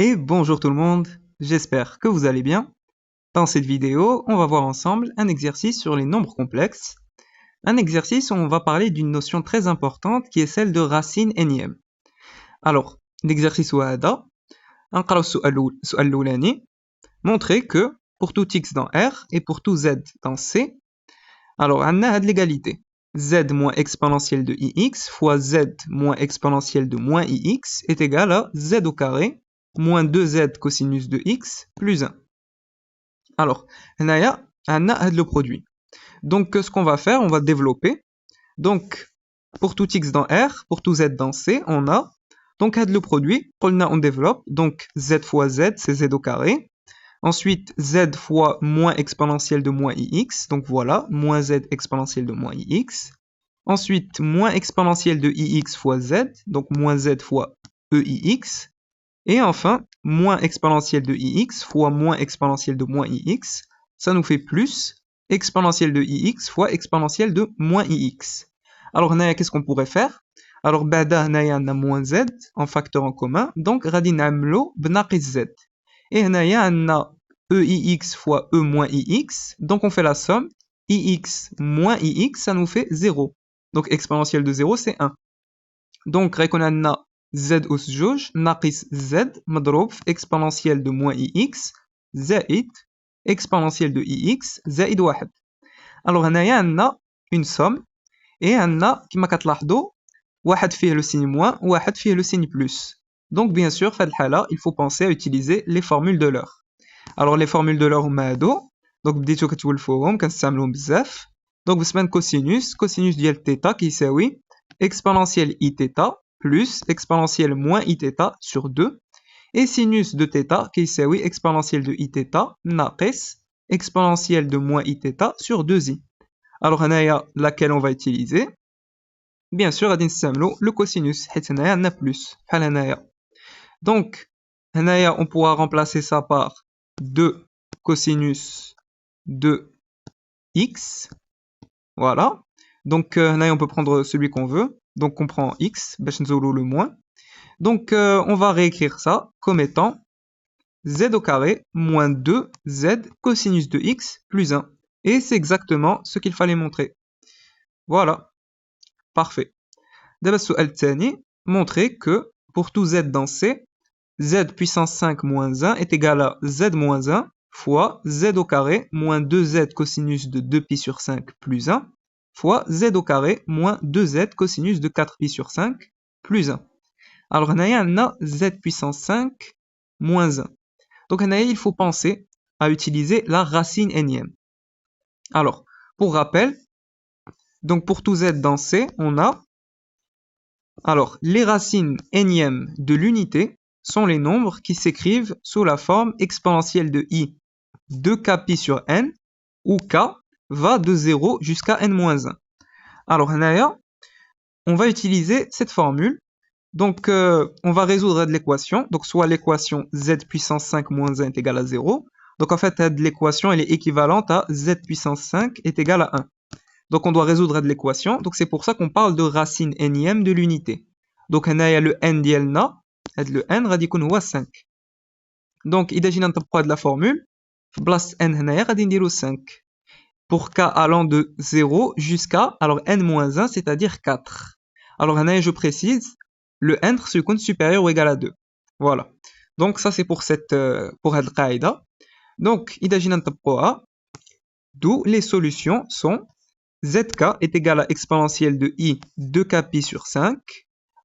Et bonjour tout le monde, j'espère que vous allez bien. Dans cette vidéo, on va voir ensemble un exercice sur les nombres complexes. Un exercice où on va parler d'une notion très importante qui est celle de racine énième. Alors, l'exercice هذا نقراو السؤال الأولاني. Montrer que pour tout x dans R et pour tout z dans C, alors on a l'égalité. Z moins exponentielle de ix fois z moins exponentielle de moins ix est égal à z au carré moins 2z cosinus de x plus 1. Alors, on a le produit. Donc, ce qu'on va faire, on va développer. Donc, pour tout x dans R, pour tout z dans C, on a donc le produit. On développe. Donc, z fois z, c'est z au carré. Ensuite, z fois moins exponentielle de moins ix. Donc voilà, moins z exponentielle de moins ix. Ensuite, moins exponentielle de ix fois z. Donc moins z fois eix. Et enfin, moins exponentielle de ix fois moins exponentielle de moins ix. Ça nous fait plus exponentielle de ix fois exponentielle de moins ix. Alors, qu'est-ce qu'on pourrait faire? Alors, بعدا هنايا عندنا moins z en facteur en commun. Donc, غادي نعملو بناقص z. Et هنايا عندنا eix fois e moins ix. Donc, on fait la somme. Ix moins ix, ça nous fait 0. Donc, exponentielle de 0, c'est 1. Donc, غيكون عندنا z أس جوج ناقص z مضروب في exponentielle de moins ix زائد exponentielle de ix زائد 1. Alors, هنايا عندنا une somme. Et عندنا كما كتلاحظوا واحد فيه le signe moins, واحد فيه le signe plus. Donc, bien sûr, في هذه الحالة, il faut penser à utiliser les formules de l'heure. Alors, les formules de l'heure هما هادو. Donc, بديتو كتولفوهم كنستعملوهم بزاف. Donc, بالنسبة cosinus ديال θ كيساوي exponentielle iθ plus exponentielle moins iθ sur 2. Et sinus de θ كيساوي exponentielle de iθ ناقص exponentielle de moins iθ sur 2i. Alors, هنايا laquelle on va utiliser? Bien sûr, غادي نستعملو le cosinus حيت هنايا عندنا plus بحال هنايا. Donc, هنايا on pourra remplacer ça par 2 cosinus de x. Voilà. Donc, هنايا on peut prendre celui qu'on veut. Donc, on prend x, باش نزولو le moins. Donc, on va réécrire ça comme étant z au carré moins 2z cosinus de x plus 1. Et c'est exactement ce qu'il fallait montrer. Voilà. Parfait. دابا السؤال الثاني, montrer que pour tout z dans C, z puissance 5 moins 1 est égal à z moins 1 fois z au carré moins 2z cosinus de 2pi sur 5 plus 1 fois z au carré moins 2z cosinus de 4pi sur 5 plus 1. Alors, هنايا عندنا z puissance 5 moins 1. Donc, هنايا, il faut penser à utiliser la racine énième. Alors, pour rappel, donc pour tout z dans C, on a alors les racines énièmes de l'unité sont les nombres qui s'écrivent sous la forme exponentielle de i de kpi sur n, où k va de 0 jusqu'à n-1. Alors, هنايا, on va utiliser cette formule. Donc, on va résoudre l'équation. Donc, soit l'équation z puissance 5 moins 1 est égal à 0. Donc, en fait, l'équation elle est équivalente à z puissance 5 est égal à 1. Donc, on doit résoudre l'équation. Donc, c'est pour ça qu'on parle de racine énième de l'unité. Donc, il y a le n ديالنا. Le n غادي يكون هو 5. Donc, إذا جينا نطبقوا هاد la formule, في بلاصة n هنايا غادي نديرو 5. Pour k allant de 0 jusqu'à alors n-1, c'est-à-dire 4. Alors, هنايا je précise, le n se supérieur ou égal à 2. Voilà. Donc, ça c'est pour cette pour cette qaïda. Donc, إذا جينا نطبقوها, d'où les solutions sont zk est égal à exponentielle de i de kpi sur 5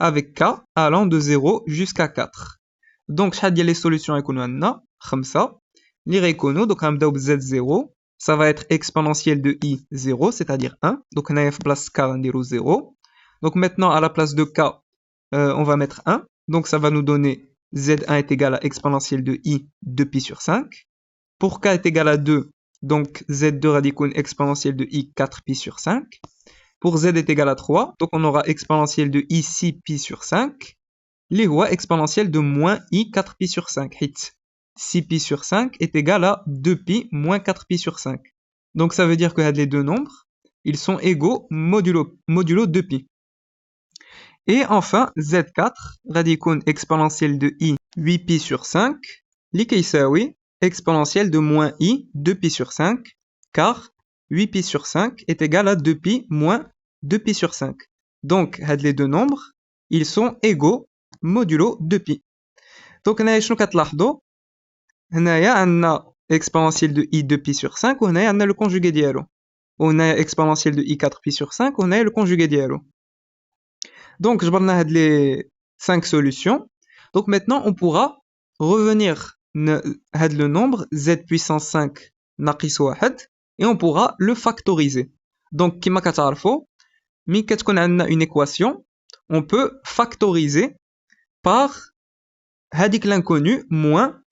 avec k allant de 0 jusqu'à 4. Donc, شحال ديال les solutions يكونوا عندنا 5 اللي غيكونوا donc غنبداو ب z0. Ça va être exponentielle de i 0, c'est-à-dire 1. Donc, on a la place k, on dirait 0. Donc, maintenant, à la place de k, on va mettre 1. Donc, ça va nous donner z1 est égal à exponentielle de i 2pi sur 5. Pour k est égal à 2, donc z2 radicale exponentielle de i 4pi sur 5. Pour z est égal à 3, donc on aura exponentielle de i 6pi sur 5. Les rois exponentielle de moins i 4pi sur 5. 6pi sur 5 est égal à 2pi moins 4pi sur 5. Donc ça veut dire que les deux nombres, ils sont égaux modulo 2pi. Et enfin, Z4, غادي يكون exponentielle de i 8pi sur 5, اللي كيساوي exponentielle de moins i 2pi sur 5, car 8pi sur 5 est égal à 2pi moins 2pi sur 5. Donc, les deux nombres, ils sont égaux modulo 2pi. Donc, هنايا شنو كتلاحظوا؟ هنايا عندنا exponentielle de i 2pi sur 5 وهنايا عندنا le conjugué ديالو. وهنايا exponentielle de i 4pi sur 5 وهنايا le conjugué ديالو. Donc, جبرنا هاد les 5 solutions. Donc maintenant, on pourra revenir هاد le nombre z puissance 5 ناقص 1 et on pourra le factoriser. Donc, كما كتعرفوا, ملي كتكون عندنا une équation, on peut factoriser par هاديك l'inconnu moins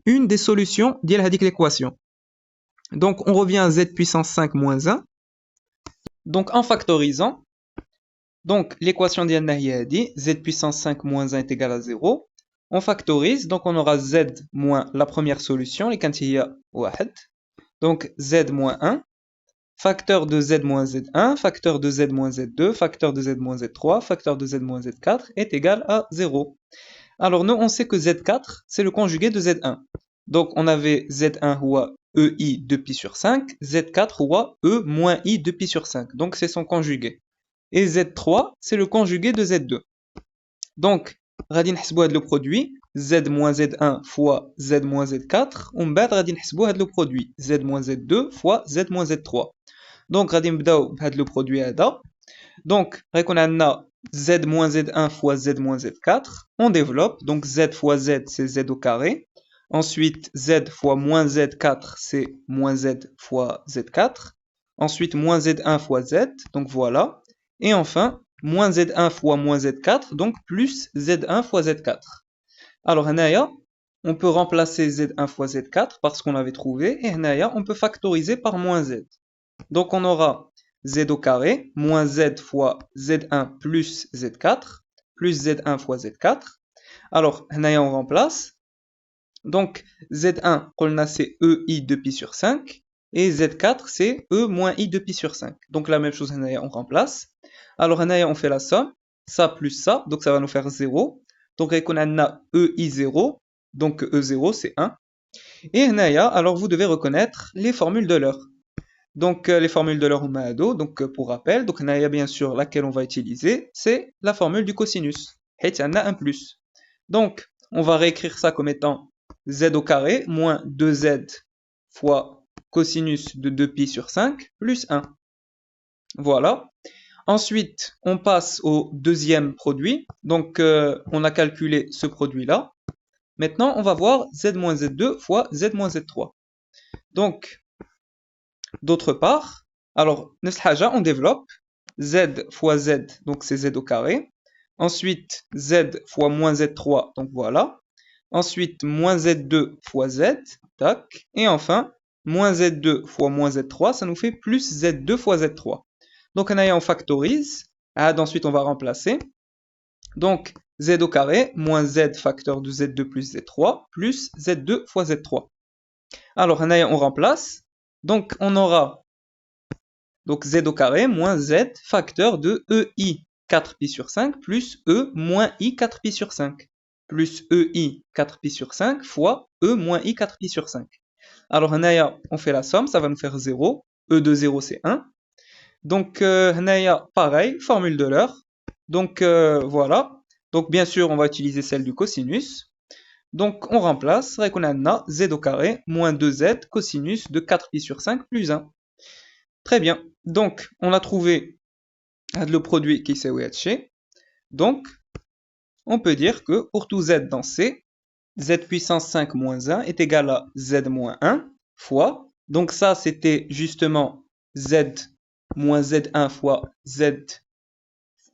une des solutions ديال هاديك l'équation. Donc, on revient à z puissance 5 moins 1. Donc, en factorisant, donc l'équation ديالنا هي هادي, z puissance 5 moins 1 est égal à 0. On factorise, donc on aura z moins la première solution, اللي كانت هي 1. Donc z moins 1, facteur de z moins z1, facteur de z moins z2, facteur de z moins z3, facteur de z moins z4 est égal à 0. Alors nous, on sait que z4, c'est le conjugué de z1. Donc on avait z1 هو ei 2pi sur 5, z4 هو e moins i 2pi sur 5. Donc c'est son conjugué. Et z3, c'est le conjugué de z2. Donc, غادي نحسبوا هاد لو برودوي z moins z1 fois z moins z4 ومن بعد غادي نحسبوا هاد لو برودوي z moins z2 fois z moins z3. Donc غادي نبداو بهاد لو برودوي هذا. Donc غيكون عندنا z moins z1 fois z moins z4. On développe. Donc z fois z c'est z au carré. Ensuite z fois moins z4 c'est moins z fois z4. Ensuite moins z1 fois z. Donc voilà. Et enfin moins z1 fois moins z4, donc plus z1 fois z4. Alors, on peut remplacer z1 fois z4 parce qu'on avait trouvé, et on peut factoriser par moins z. Donc, on aura z au carré, moins z fois z1 plus z4, plus z1 fois z4. Alors, on remplace. Donc, z1, c'est ei 2pi sur 5, et z4, c'est e moins i 2pi sur 5. Donc, la même chose, on remplace. Alors, on fait la somme, ça plus ça, donc ça va nous faire 0. Donc, on a ei0, donc e0 c'est 1. Et alors vous devez reconnaître les formules de l'heure. Donc, les formules de l'heure Oumado, donc pour rappel, donc bien sûr laquelle on va utiliser, c'est la formule du cosinus. Et il y en a un plus. Donc, on va réécrire ça comme étant z au carré moins 2z fois cosinus de 2pi sur 5 plus 1. Voilà. Ensuite, on passe au deuxième produit. Donc, on a calculé ce produit-là. Maintenant, on va voir z moins z2 fois z moins z3. Donc, d'autre part, alors, on développe z fois z, donc c'est z au carré. Ensuite, z fois moins z3, donc voilà. Ensuite, moins z2 fois z, tac. Et enfin, moins z2 fois moins z3, ça nous fait plus z2 fois z3. Donc, on factorise. Ensuite, on va remplacer. Donc, z au carré moins z facteur de z2 plus z3 plus z2 fois z3. Alors, on remplace. Donc, on aura donc z au carré moins z facteur de ei 4pi sur 5 plus e moins i 4pi sur 5 plus ei 4pi sur 5 fois e moins i 4pi sur 5. Alors, on fait la somme, ça va nous faire 0. e de 0, c'est 1. Donc, pareil, formule de l'heure. Donc, voilà. Donc, bien sûr, on va utiliser celle du cosinus. Donc, on remplace. On a z au carré moins 2z cosinus de 4pi sur 5 plus 1. Très bien. Donc, on a trouvé le produit qui s'est ouéché. Donc, on peut dire que pour tout z dans C, z puissance 5 moins 1 est égal à z moins 1 fois. Donc, ça, c'était justement z moins z1 fois z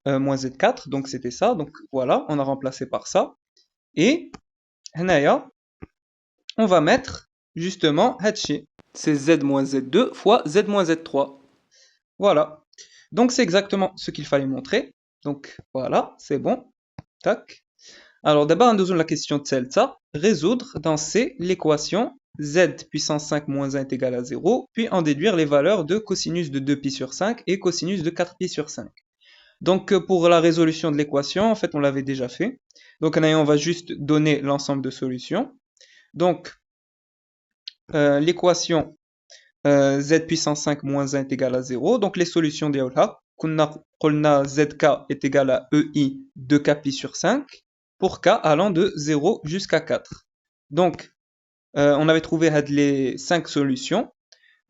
moins z4, donc c'était ça, donc voilà, on a remplacé par ça, et on va mettre justement hatché, c'est z moins z2 fois z moins z3, voilà, donc c'est exactement ce qu'il fallait montrer, donc voilà, c'est bon, tac. Alors d'abord, on la question de celle-là, résoudre dans C l'équation z puissance 5 moins 1 est égal à 0, puis en déduire les valeurs de cosinus de 2pi sur 5 et cosinus de 4pi sur 5. Donc pour la résolution de l'équation, en fait on l'avait déjà fait. Donc on va juste donner l'ensemble de solutions. Donc l'équation z puissance 5 moins 1 est égal à 0. Donc les solutions ديالها قلنا zk est égal à ei de k pi sur 5 pour k allant de 0 jusqu'à 4. Donc on avait trouvé les 5 solutions.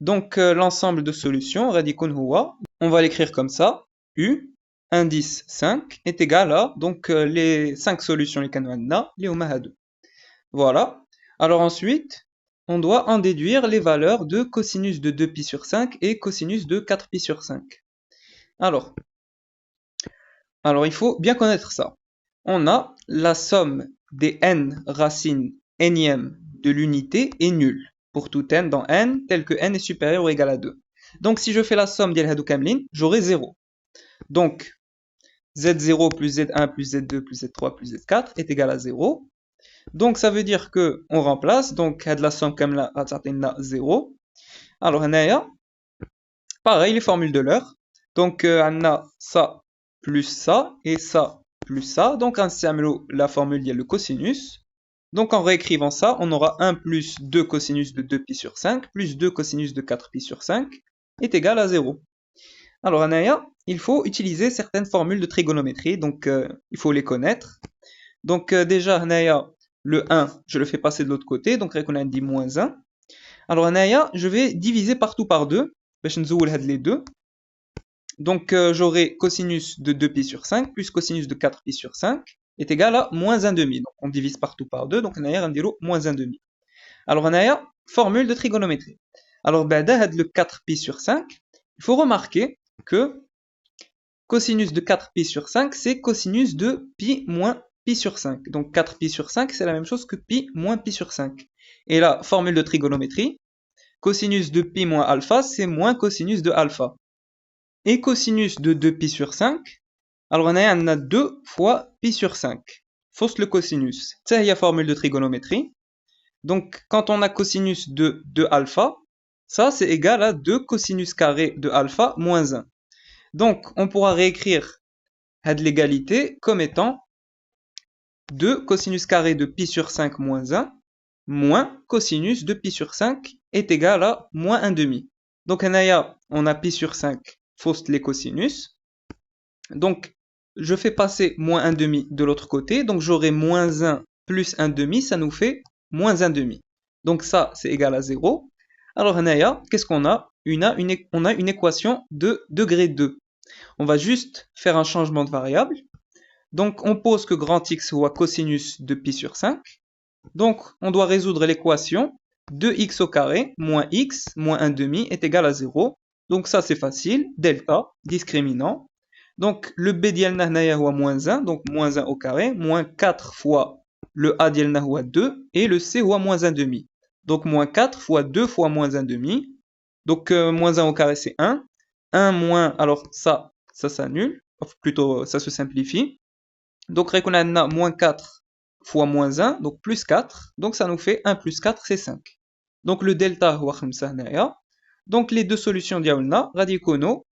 Donc l'ensemble de solutions غادي يكون هو, on va l'écrire comme ça, u indice 5 est égal à donc les 5 solutions اللي كانوا عندنا اللي هما هادو. Voilà. Alors ensuite, on doit en déduire les valeurs de cosinus de 2pi sur 5 et cosinus de 4pi sur 5. Alors, il faut bien connaître ça. On a la somme des n racines nième de l'unité est nulle pour tout n dans n tel que n est supérieur ou égal à 2. Donc si je fais la somme ديال هادو كاملين, j'aurai 0. Donc z0 plus z1 plus z2 plus z3 plus z4 est égal à 0. Donc ça veut dire que on remplace, donc la somme comme là, 0. Alors هنايا pareil les formules de l'heure. Donc on a ça plus ça et ça plus ça. Donc on s'amène la formule il y a le cosinus. Donc en réécrivant ça, on aura 1 plus 2 cosinus de 2pi sur 5 plus 2 cosinus de 4pi sur 5 est égal à 0. Alors هنايا, il faut utiliser certaines formules de trigonométrie, donc il faut les connaître. Donc déjà هنايا le 1, je le fais passer de l'autre côté, donc on a dit moins 1. Alors je vais diviser partout par 2, باش نزول هاد les deux. Donc j'aurai cosinus de 2pi sur 5 plus cosinus de 4pi sur 5 est égal à moins 1 demi. Donc on divise partout par 2, donc on a moins 1 demi. Alors on a formule de trigonométrie. Alors le 4pi sur 5, il faut remarquer que cosinus de 4pi sur 5, c'est cosinus de pi moins pi sur 5. Donc 4pi sur 5, c'est la même chose que pi moins pi sur 5. Et la formule de trigonométrie, cosinus de pi moins alpha, c'est moins cosinus de alpha. Et cosinus de 2pi sur 5, alors on a 2 fois pi sur 5. Fausse le cosinus. C'est la formule de trigonométrie. Donc quand on a cosinus de 2 alpha, ça c'est égal à 2 cosinus carré de alpha moins 1. Donc on pourra réécrire l'égalité comme étant 2 cosinus carré de pi sur 5 moins 1 moins cosinus de pi sur 5 est égal à moins 1 demi. Donc on a pi sur 5 fausse les cosinus. Donc je fais passer moins 1 demi de l'autre côté. Donc j'aurai moins 1 plus 1 demi, ça nous fait moins 1 demi. Donc ça c'est égal à 0. Alors qu'est-ce qu'on a? On a une équation de degré 2. On va juste faire un changement de variable. Donc on pose que grand X soit cosinus de pi sur 5. Donc on doit résoudre l'équation 2x au carré moins x moins 1 demi est égal à 0. Donc ça c'est facile, delta, discriminant. Donc le b ديالنا هنايا هو moins 1, donc moins 1 au carré, moins 4 fois le a ديالنا هو 2 et le c هو moins 1 demi. Donc moins 4 fois 2 fois moins 1 demi. Donc moins 1 au carré c'est 1. 1 moins, alors ça s'annule, plutôt ça se simplifie. Donc on a moins 4 fois moins 1, donc plus 4. Donc ça nous fait 1 plus 4 c'est 5. Donc le delta هو 5 هنايا. Donc les deux solutions ديالنا غادي يكونوا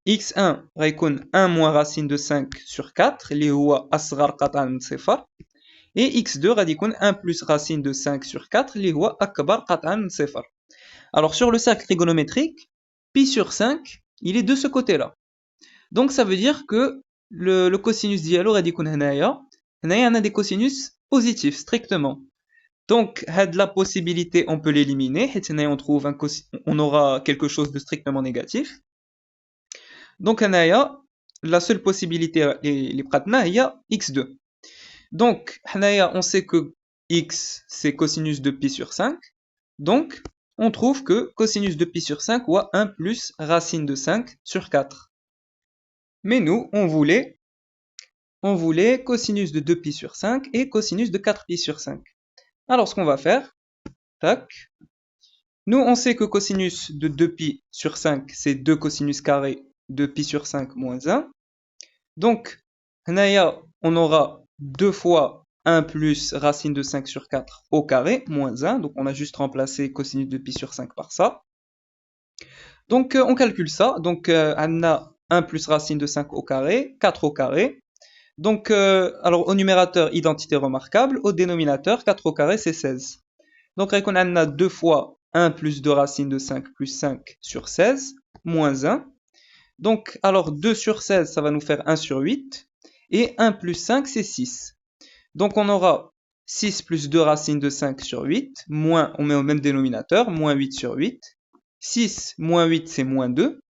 x1 غيكون 1 moins racine de 5 sur 4 اللي هو أصغر قطعا من صفر. Et x2 غادي يكون 1 plus racine de 5 sur 4 اللي هو أكبر قطعا من صفر. Alors sur le cercle trigonométrique, pi sur 5, il est de ce côté-là. Donc ça veut dire que le cosinus dialo غادي يكون هنايا on a des cosinus positifs strictement. Donc la possibilité on peut l'éliminer, on aura quelque chose de strictement négatif. Donc la seule possibilité اللي بقاتنا هي x2. Donc on sait que x c'est cosinus de pi sur 5. Donc on trouve que cosinus de pi sur 5 ou 1 plus racine de 5 sur 4. Mais nous, on voulait cosinus de 2pi sur 5 et cosinus de 4pi sur 5. Alors ce qu'on va faire, tac, nous on sait que cosinus de 2pi sur 5 c'est 2 cosinus carré de pi sur 5 moins 1. Donc, on aura 2 fois 1 plus racine de 5 sur 4 au carré, moins 1. Donc on a juste remplacé cosinus de pi sur 5 par ça. Donc on calcule ça. Donc on a 1 plus racine de 5 au carré, 4 au carré. Donc, alors au numérateur, identité remarquable, au dénominateur, 4 au carré, c'est 16. Donc, on a 2 fois 1 plus 2 racine de 5 plus 5 sur 16, moins 1. Donc, alors 2 sur 16, ça va nous faire 1 sur 8. Et 1 plus 5, c'est 6. Donc, on aura 6 plus 2 racine de 5 sur 8, moins, on met au même dénominateur, moins 8 sur 8. 6 moins 8, c'est moins 2.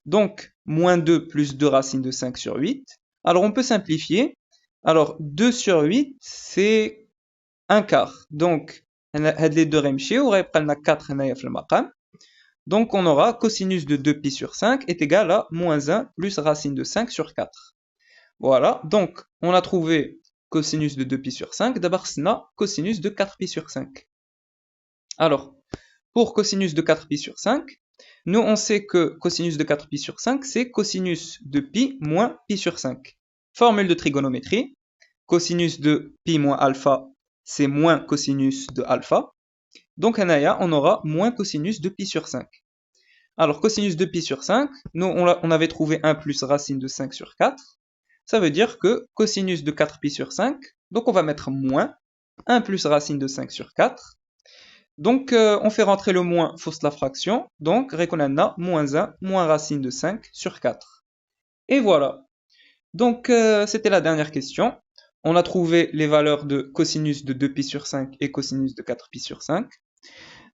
Donc, moins 2 plus 2 racine de 5 sur 8. Alors, on peut simplifier. Alors, 2 sur 8, c'est un quart. Donc, les deux remchés, on va prendre 4 le maqam. Donc, on aura cosinus de 2pi sur 5 est égal à moins 1 plus racine de 5 sur 4. Voilà, donc, on a trouvé cosinus de 2pi sur 5. D'abord, on a cosinus de 4pi sur 5. Alors, pour cosinus de 4pi sur 5, nous, on sait que cosinus de 4pi sur 5, c'est cosinus de pi moins pi sur 5. Formule de trigonométrie. Cosinus de pi moins alpha, c'est moins cosinus de alpha. Donc, on aura moins cosinus de pi sur 5. Alors, cosinus de pi sur 5, nous, on avait trouvé 1 plus racine de 5 sur 4. Ça veut dire que cosinus de 4pi sur 5, donc on va mettre moins 1 plus racine de 5 sur 4. Donc, on fait rentrer le moins, fausse la fraction. Donc, on a moins 1 moins racine de 5 sur 4. Et voilà. Donc, c'était la dernière question. On a trouvé les valeurs de cosinus de 2pi sur 5 et cosinus de 4pi sur 5.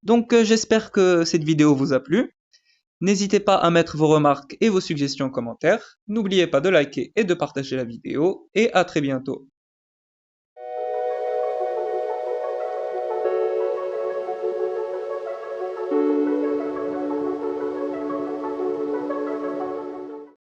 Donc, j'espère que cette vidéo vous a plu. N'hésitez pas à mettre vos remarques et vos suggestions en commentaire. N'oubliez pas de liker et de partager la vidéo. Et à très bientôt.